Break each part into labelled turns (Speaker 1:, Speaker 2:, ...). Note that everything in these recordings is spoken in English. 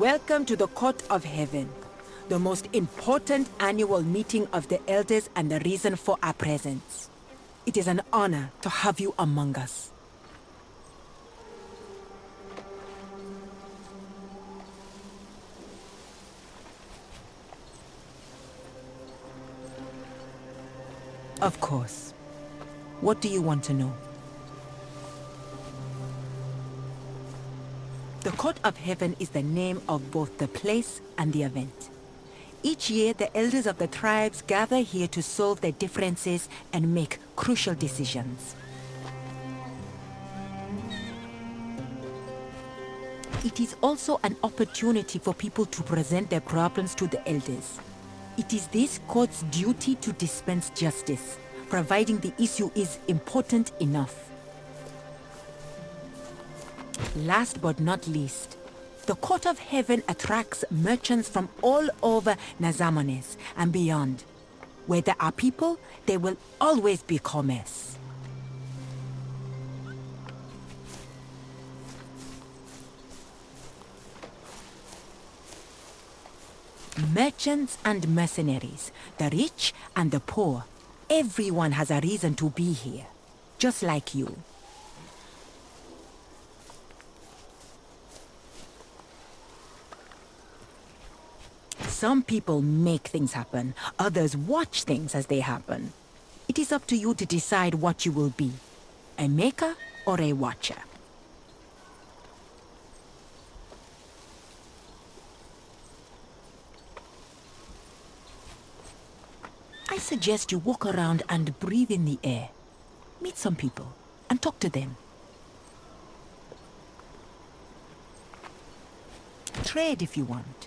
Speaker 1: Welcome to the Court of Heaven, the most important annual meeting of the elders and the reason for our presence. It is an honor to have you among us. Of course. What do you want to know? The Court of Heaven is the name of both the place and the event. Each year, the elders of the tribes gather here to solve their differences and make crucial decisions. It is also an opportunity for people to present their problems to the elders. It is this court's duty to dispense justice, providing the issue is important enough. Last but not least, the Court of Heaven attracts merchants from all over Nazamanes and beyond. Where there are people, there will always be commerce. Merchants and mercenaries, the rich and the poor, everyone has a reason to be here, just like you. Some people make things happen, others watch things as they happen. It is up to you to decide what you will be, a maker or a watcher. I suggest you walk around and breathe in the air. Meet some people and talk to them. Trade if you want.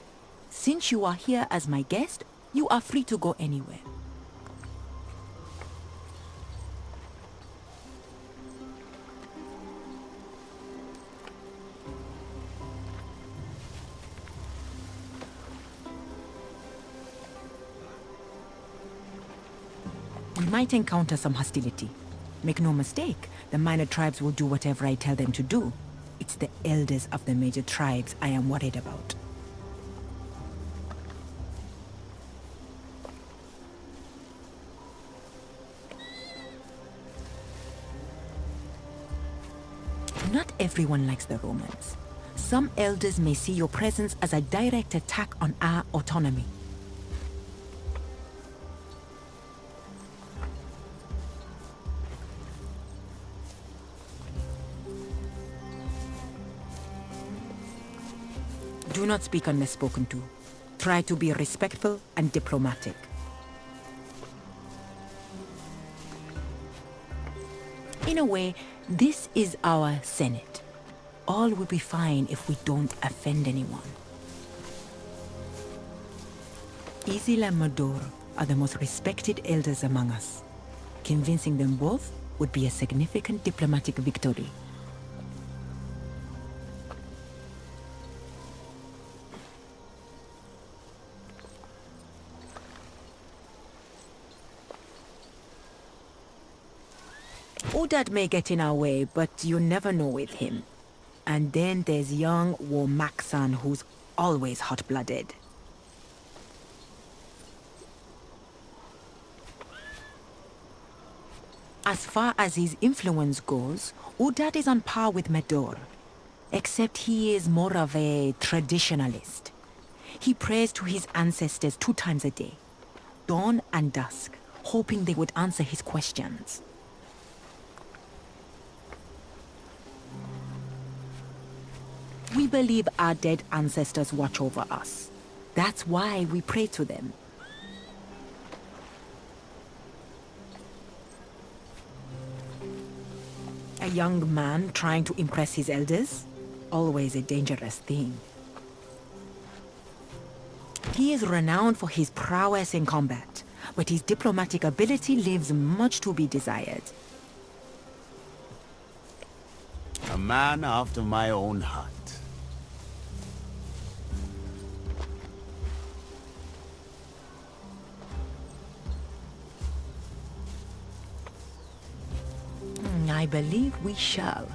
Speaker 1: Since you are here as my guest, you are free to go anywhere. We might encounter some hostility. Make no mistake, the minor tribes will do whatever I tell them to do. It's the elders of the major tribes I am worried about. Not everyone likes the Romans. Some elders may see your presence as a direct attack on our autonomy. Do not speak unless spoken to. Try to be respectful and diplomatic. In a way, this is our Senate. All will be fine if we don't offend anyone. Isil and Mador are the most respected elders among us. Convincing them both would be a significant diplomatic victory. Udad may get in our way, but you never know with him. And then there's young Womaksan, who's always hot-blooded. As far as his influence goes, Udad is on par with Medor. Except he is more of a traditionalist. He prays to his ancestors 2 times a day, dawn and dusk, hoping they would answer his questions. We believe our dead ancestors watch over us. That's why we pray to them. A young man trying to impress his elders? Always a dangerous thing. He is renowned for his prowess in combat, but his diplomatic ability leaves much to be desired.
Speaker 2: A man after my own heart.
Speaker 1: I believe we shall.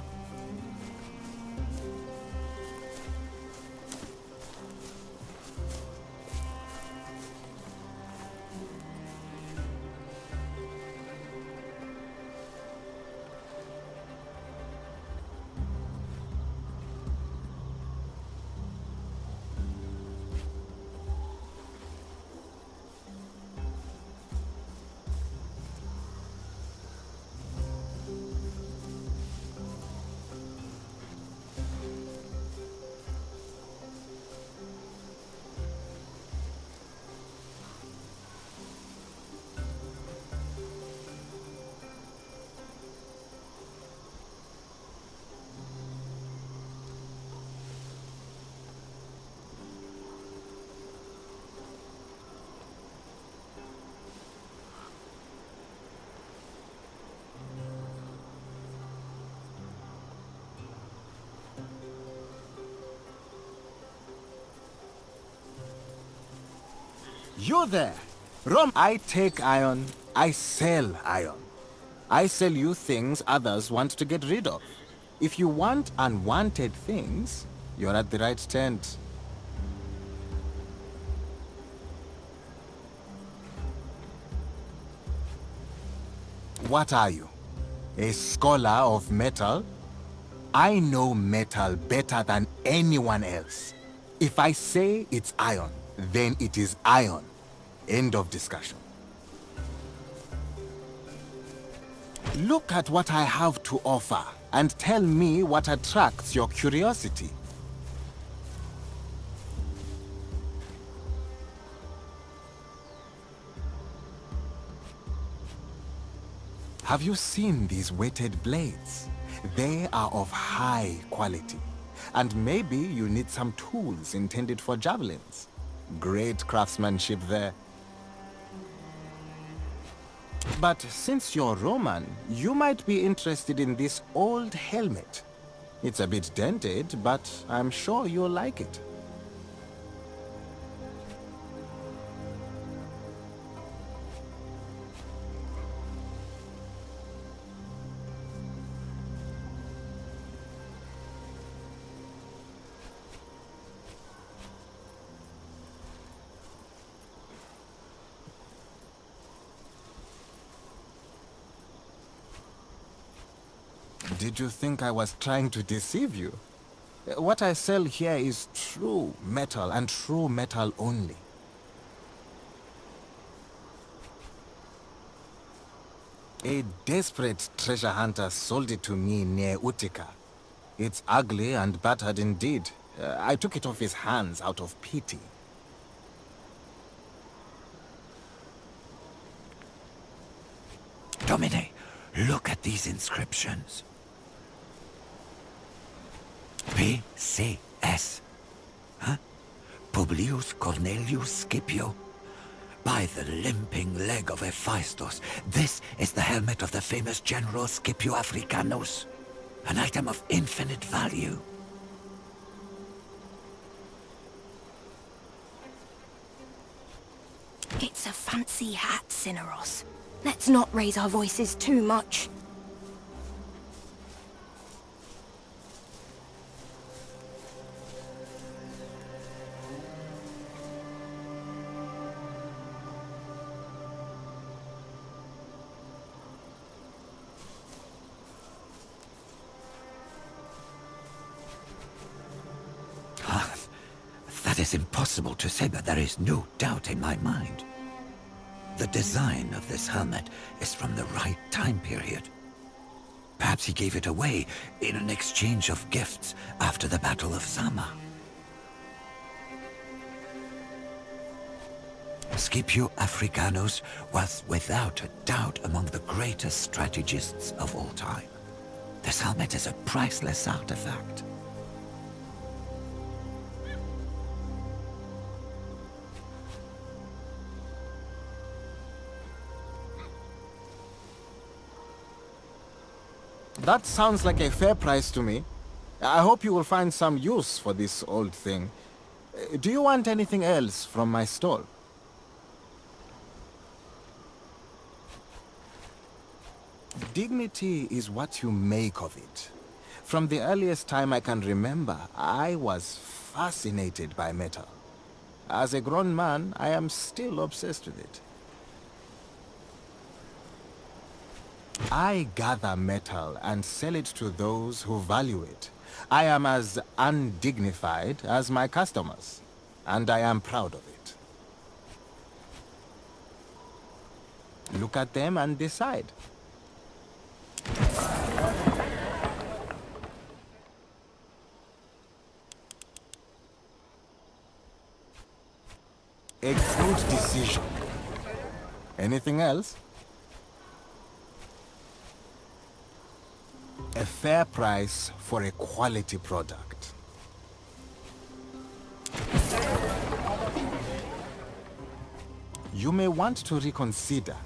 Speaker 2: You there! Rome, I take iron, I sell iron. I sell you things others want to get rid of. If you want unwanted things, you're at the right tent. What are you? A scholar of metal? I know metal better than anyone else. If I say it's iron, then it is iron. End of discussion. Look at what I have to offer and tell me what attracts your curiosity. Have you seen these weighted blades? They are of high quality. And maybe you need some tools intended for javelins. Great craftsmanship there. But since you're Roman, you might be interested in this old helmet. It's a bit dented, but I'm sure you'll like it. Did you think I was trying to deceive you? What I sell here is true metal and true metal only. A desperate treasure hunter sold it to me near Utica. It's ugly and battered indeed. I took it off his hands out of pity.
Speaker 3: Domine, look at these inscriptions. P.C.S. Huh? Publius Cornelius Scipio. By the limping leg of Hephaestus, this is the helmet of the famous general Scipio Africanus. An item of infinite value.
Speaker 4: It's a fancy hat, Cineros. Let's not raise our voices too much.
Speaker 3: That is impossible to say, but there is no doubt in my mind. The design of this helmet is from the right time period. Perhaps he gave it away in an exchange of gifts after the Battle of Zama. Scipio Africanus was without a doubt among the greatest strategists of all time. This helmet is a priceless artifact.
Speaker 2: That sounds like a fair price to me. I hope you will find some use for this old thing. Do you want anything else from my stall? Dignity is what you make of it. From the earliest time I can remember, I was fascinated by metal. As a grown man, I am still obsessed with it. I gather metal and sell it to those who value it. I am as undignified as my customers, and I am proud of it. Look at them and decide. A good decision. Anything else? A fair price for a quality product. You may want to reconsider.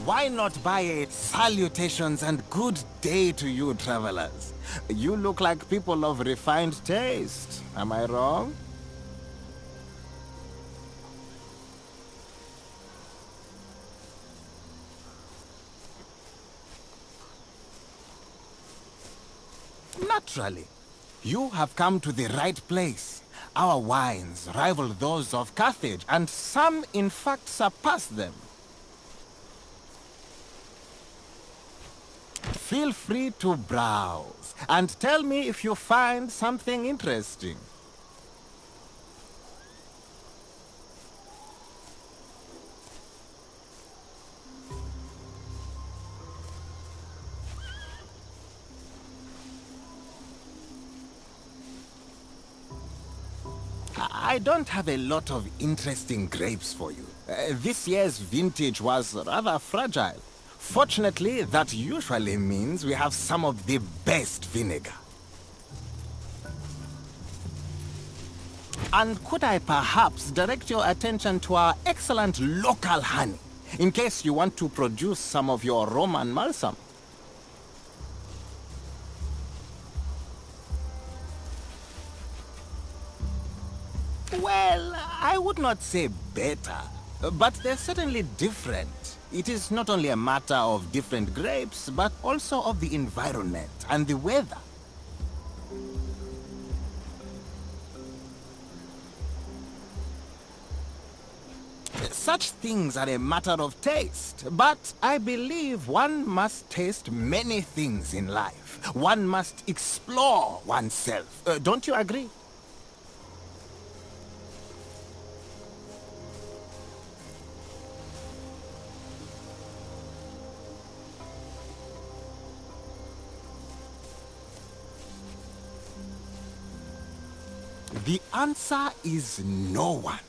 Speaker 2: why not buy a salutations and good day to you, travelers? You look like people of refined taste. Am I wrong? Naturally. You have come to the right place. Our wines rival those of Carthage, and some, in fact, surpass them. Feel free to browse, and tell me if you find something interesting. I don't have a lot of interesting grapes for you. This year's vintage was rather fragile. Fortunately, that usually means we have some of the best vinegar. And could I perhaps direct your attention to our excellent local honey, in case you want to produce some of your Roman balsam? Well, I would not say better, but they're certainly different. It is not only a matter of different grapes, but also of the environment and the weather. Such things are a matter of taste, but I believe one must taste many things in life. One must explore oneself. Don't you agree? The answer is no one.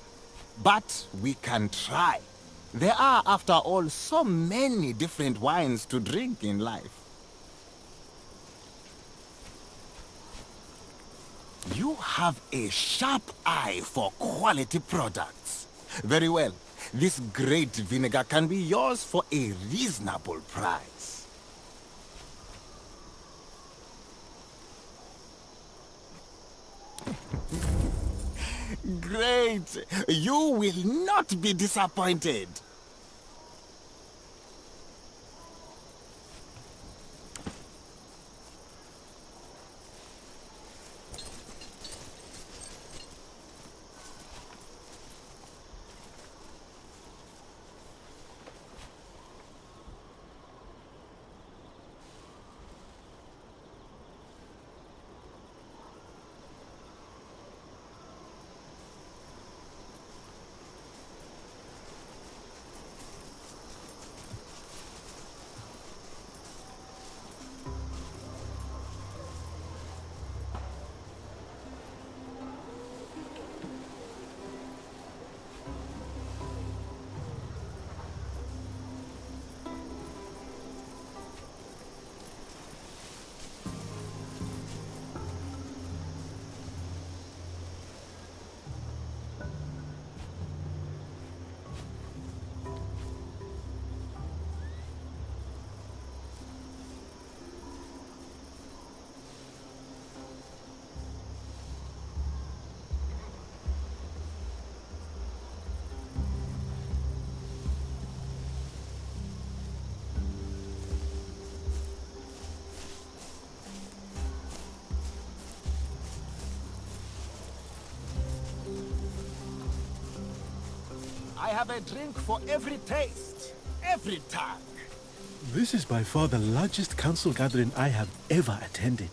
Speaker 2: But we can try. There are, after all, so many different wines to drink in life. You have a sharp eye for quality products. Very well. This great vinegar can be yours for a reasonable price. Great! You will not be disappointed. I have a drink for every taste, every tongue.
Speaker 5: This is by far the largest council gathering I have ever attended.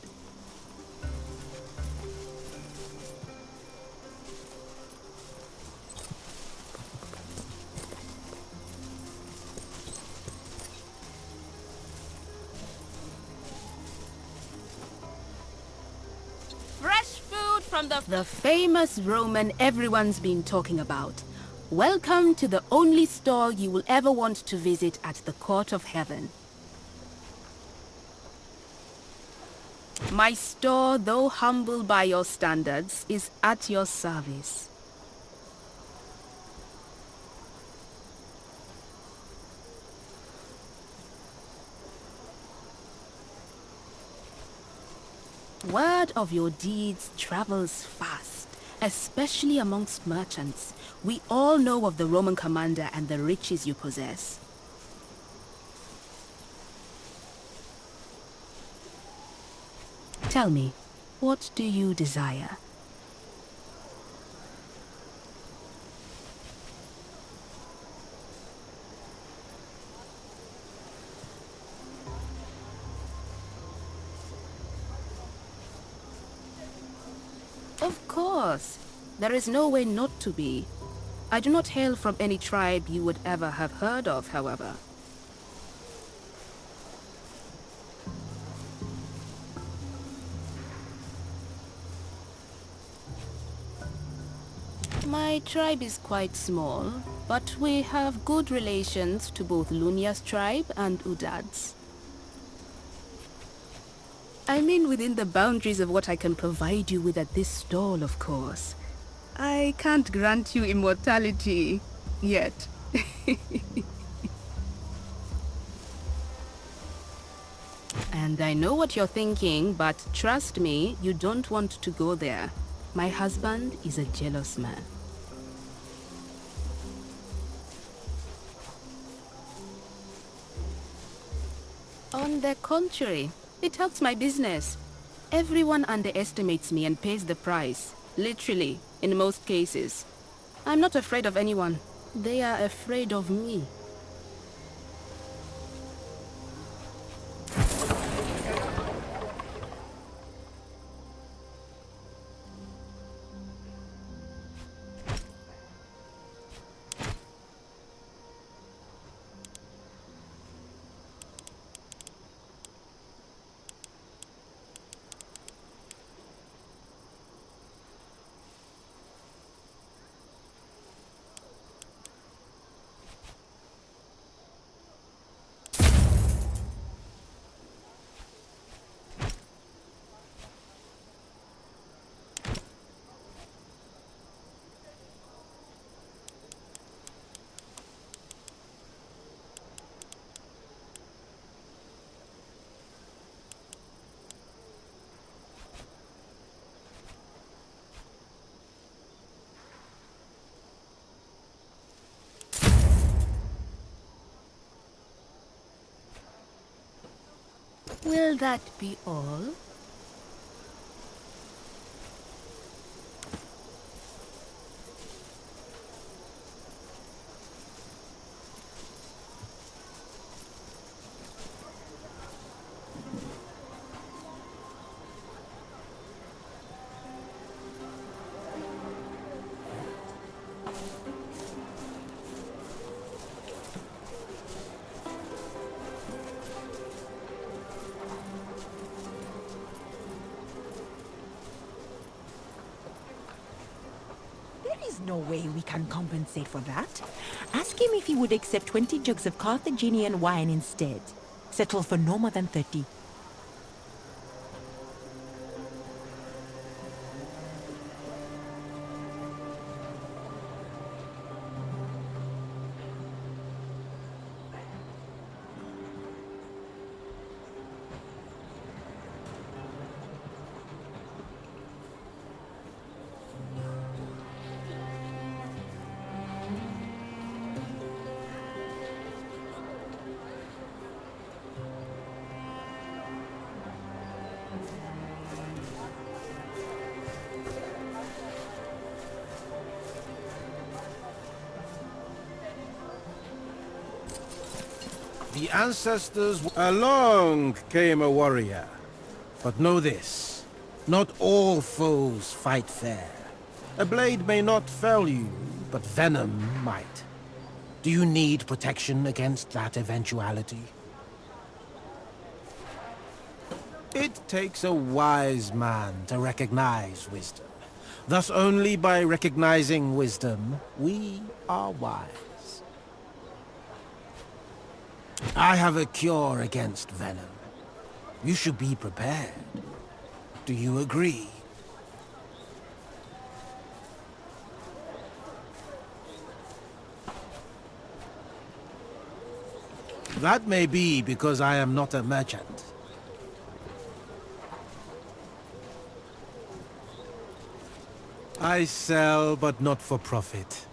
Speaker 6: Fresh food from the famous Roman everyone's been talking about. Welcome to the only store you will ever want to visit at the court of heaven. My store, though humble by your standards, is at your service. Word of your deeds travels fast, especially amongst merchants. We all know of the Roman commander and the riches you possess. Tell me, what do you desire? Of course. There is no way not to be. I do not hail from any tribe you would ever have heard of, however. My tribe is quite small, but we have good relations to both Lunia's tribe and Udad's. I mean within the boundaries of what I can provide you with at this stall, of course. I can't grant you immortality yet. And I know what you're thinking, but trust me, you don't want to go there. My husband is a jealous man. On the contrary, it helps my business. Everyone underestimates me and pays the price. Literally, in most cases. I'm not afraid of anyone. They are afraid of me. Will that be all?
Speaker 1: No way we can compensate for that. Ask him if he would accept 20 jugs of Carthaginian wine instead. Settle for no more than 30.
Speaker 7: The ancestors... Along came a warrior. But know this, not all foes fight fair. A blade may not fell you, but venom might. Do you need protection against that eventuality? It takes a wise man to recognize wisdom. Thus only by recognizing wisdom, we are wise. I have a cure against venom. You should be prepared. Do you agree? That may be because I am not a merchant. I sell, but not for profit.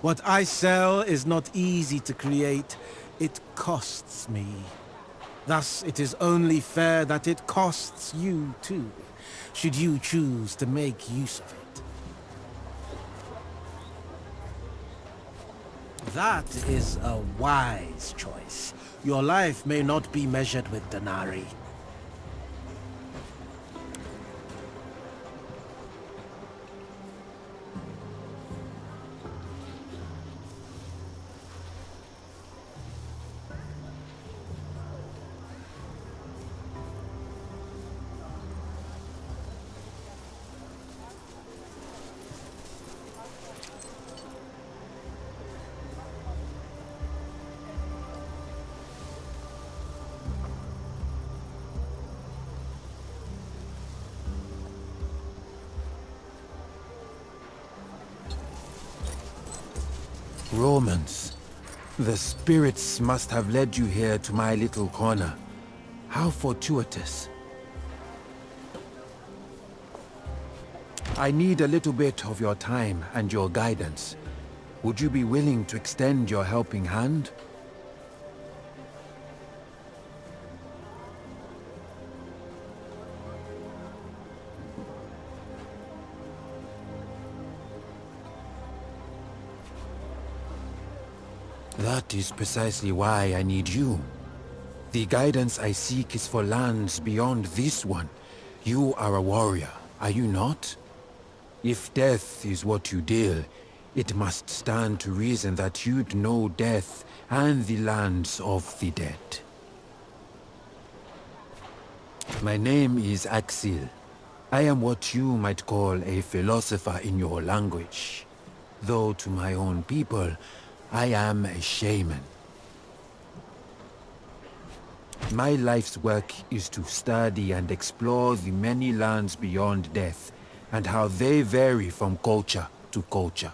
Speaker 7: What I sell is not easy to create. It costs me. Thus, it is only fair that it costs you too, should you choose to make use of it. That is a wise choice. Your life may not be measured with denarii.
Speaker 8: Romans. The spirits must have led you here to my little corner. How fortuitous. I need a little bit of your time and your guidance. Would you be willing to extend your helping hand? That is precisely why I need you. The guidance I seek is for lands beyond this one. You are a warrior, are you not? If death is what you deal, it must stand to reason that you'd know death and the lands of the dead. My name is Axil. I am what you might call a philosopher in your language. Though to my own people, I am a shaman. My life's work is to study and explore the many lands beyond death, and how they vary from culture to culture.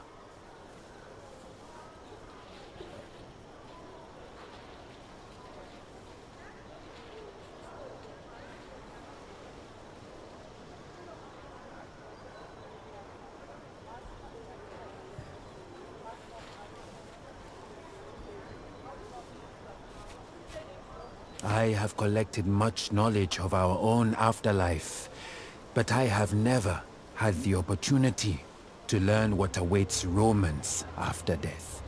Speaker 8: I have collected much knowledge of our own afterlife, but I have never had the opportunity to learn what awaits Romans after death.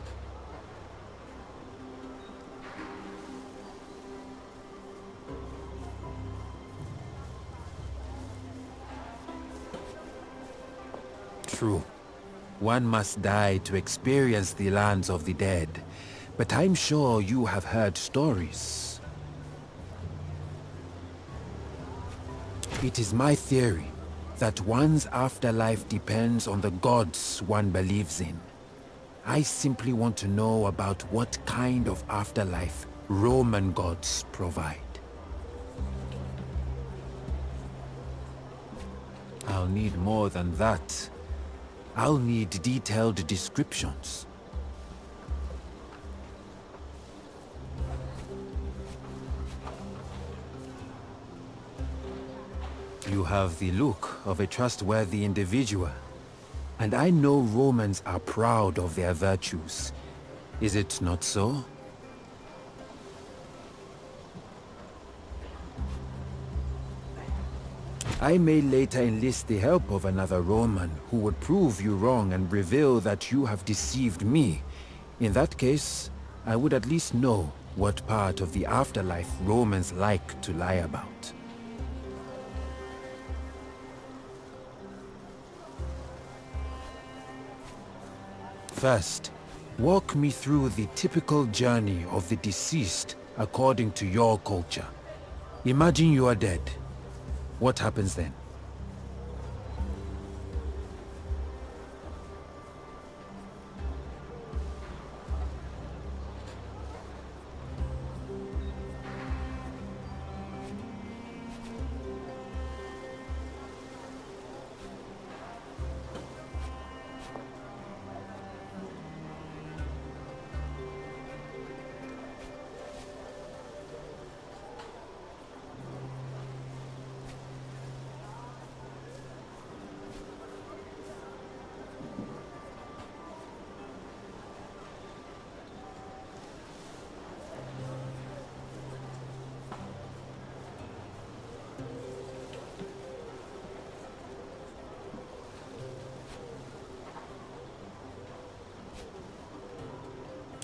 Speaker 8: True. One must die to experience the lands of the dead, but I'm sure you have heard stories. It is my theory that one's afterlife depends on the gods one believes in. I simply want to know about what kind of afterlife Roman gods provide. I'll need more than that. I'll need detailed descriptions. You have the look of a trustworthy individual, and I know Romans are proud of their virtues. Is it not so? I may later enlist the help of another Roman who would prove you wrong and reveal that you have deceived me. In that case, I would at least know what part of the afterlife Romans like to lie about. First, walk me through the typical journey of the deceased according to your culture. Imagine you are dead. What happens then?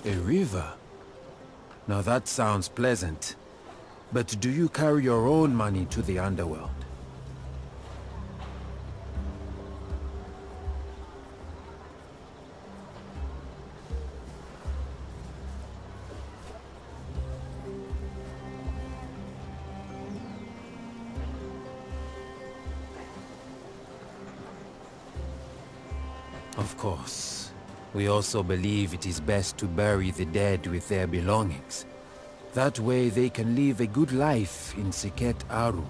Speaker 8: A river? Now that sounds pleasant. But do you carry your own money to the underworld? Of course. We also believe it is best to bury the dead with their belongings. That way they can live a good life in Siket Aru.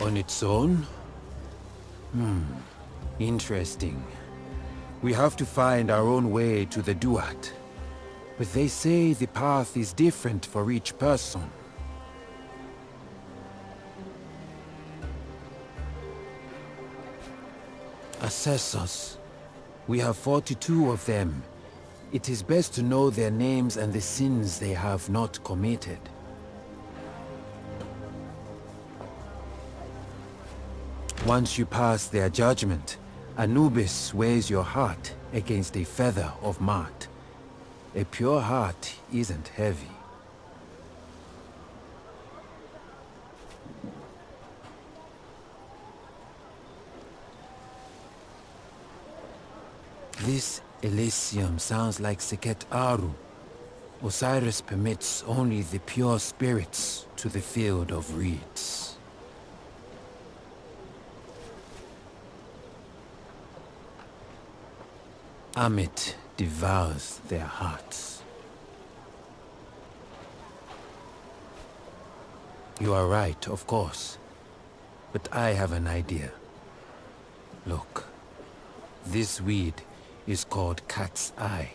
Speaker 8: On its own? Interesting. We have to find our own way to the Duat. But they say the path is different for each person. Assessors. We have 42 of them. It is best to know their names and the sins they have not committed. Once you pass their judgment, Anubis weighs your heart against a feather of Mart. A pure heart isn't heavy. This Elysium sounds like Siket Aru. Osiris permits only the pure spirits to the field of reeds. Amit devours their hearts. You are right, of course. But I have an idea. Look, this weed is called Cat's Eye.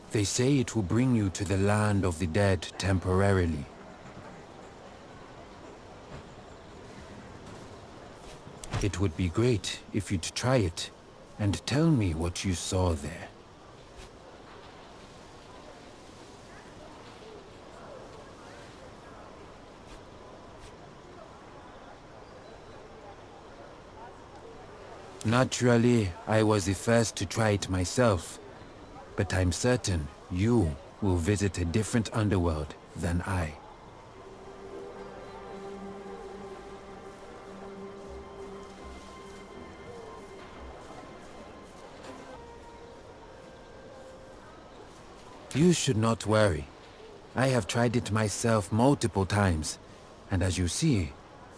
Speaker 8: They say it will bring you to the land of the dead temporarily. It would be great if you'd try it and tell me what you saw there. Naturally, I was the first to try it myself, but I'm certain you will visit a different underworld than I. You should not worry. I have tried it myself multiple times, and as you see,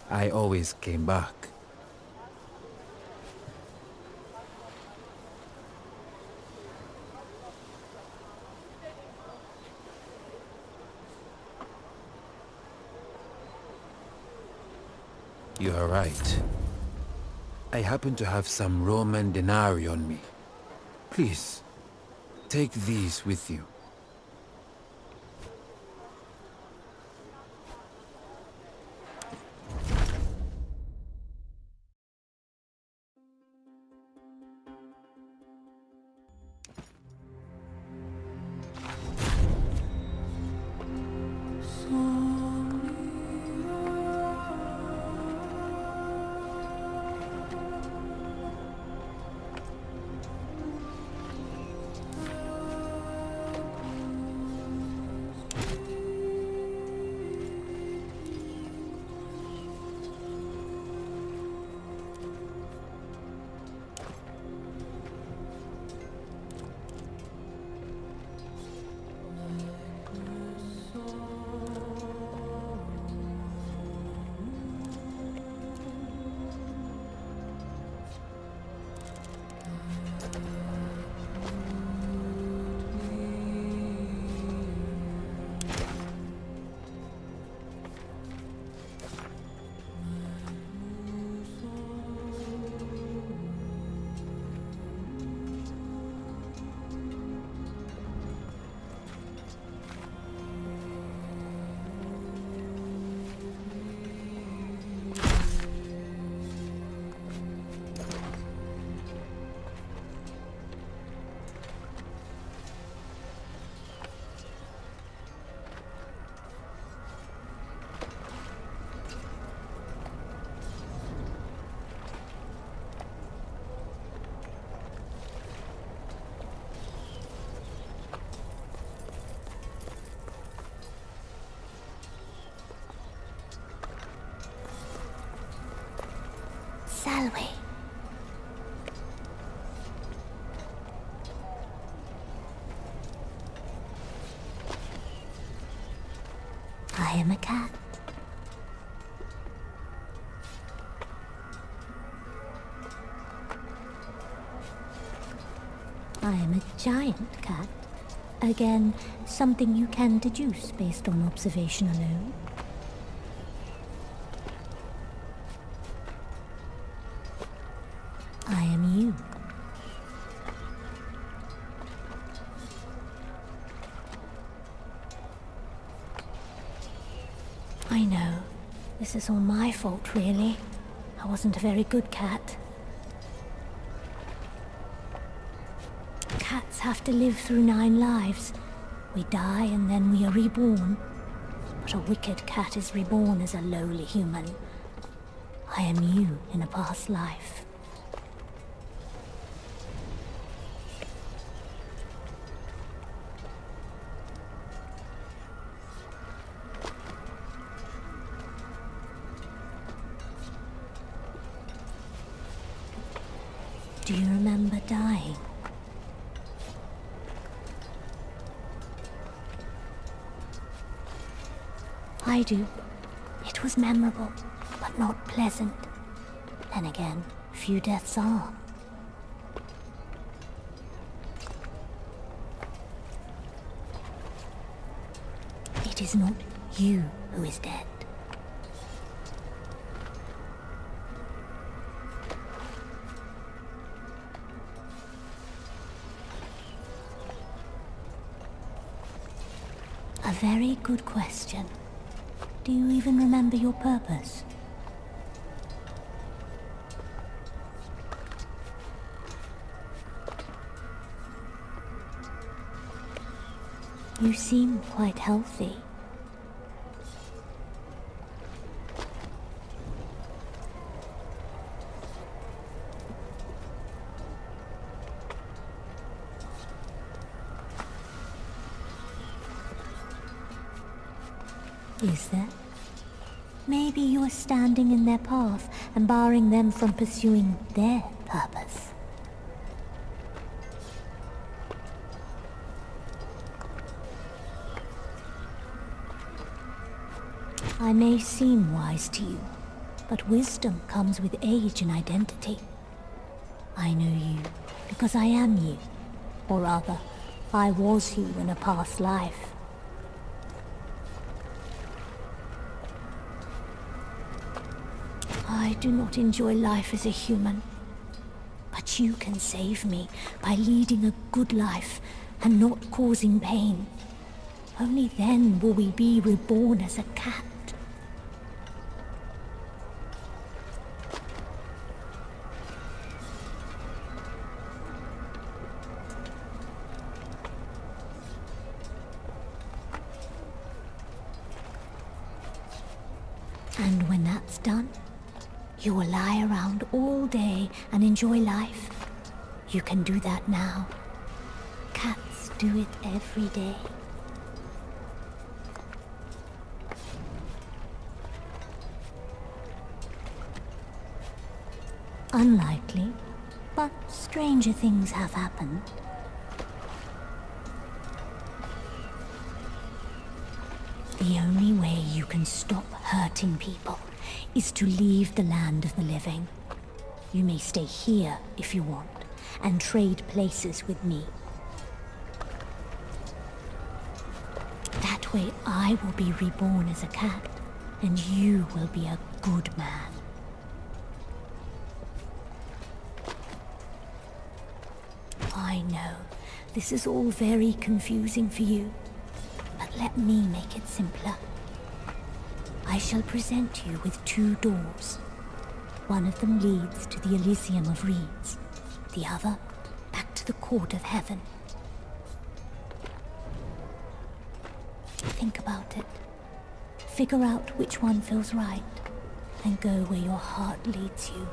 Speaker 8: I always came back. You are right. I happen to have some Roman denarii on me. Please, take these with you.
Speaker 4: Shall we? I am a cat. I am a giant cat. Again, something you can deduce based on observation alone. I am you. I know. This is all my fault, really. I wasn't a very good cat. Cats have to live through 9 lives. We die and then we are reborn. But a wicked cat is reborn as a lowly human. I am you in a past life. Do you remember dying? I do. It was memorable, but not pleasant. Then again, few deaths are. It is not you who is dead. A very good question. Do you even remember your purpose? You seem quite healthy. Is there? Maybe you are standing in their path and barring them from pursuing their purpose. I may seem wise to you, but wisdom comes with age and identity. I know you because I am you, or rather, I was you in a past life. I do not enjoy life as a human, but you can save me by leading a good life and not causing pain. Only then will we be reborn as a cat. And when that's done, you will lie around all day and enjoy life. You can do that now. Cats do it every day. Unlikely, but stranger things have happened. The only way you can stop hurting people is to leave the land of the living. You may stay here if you want, and trade places with me. That way I will be reborn as a cat, and you will be a good man. I know, this is all very confusing for you, but let me make it simpler. I shall present you with 2 doors. One of them leads to the Elysium of Reeds, the other back to the court of heaven. Think about it. Figure out which one feels right, and go where your heart leads you.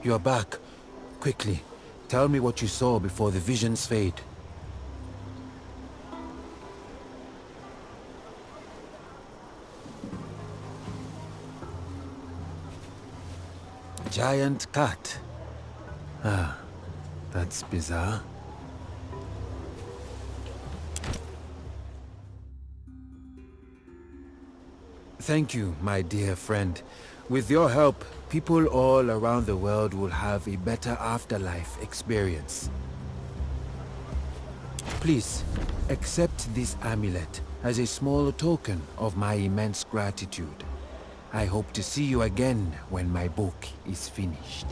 Speaker 8: You're back. Quickly, tell me what you saw before the visions fade. Giant cat. Ah, that's bizarre. Thank you, my dear friend. With your help, people all around the world will have a better afterlife experience. Please, accept this amulet as a small token of my immense gratitude. I hope to see you again when my book is finished.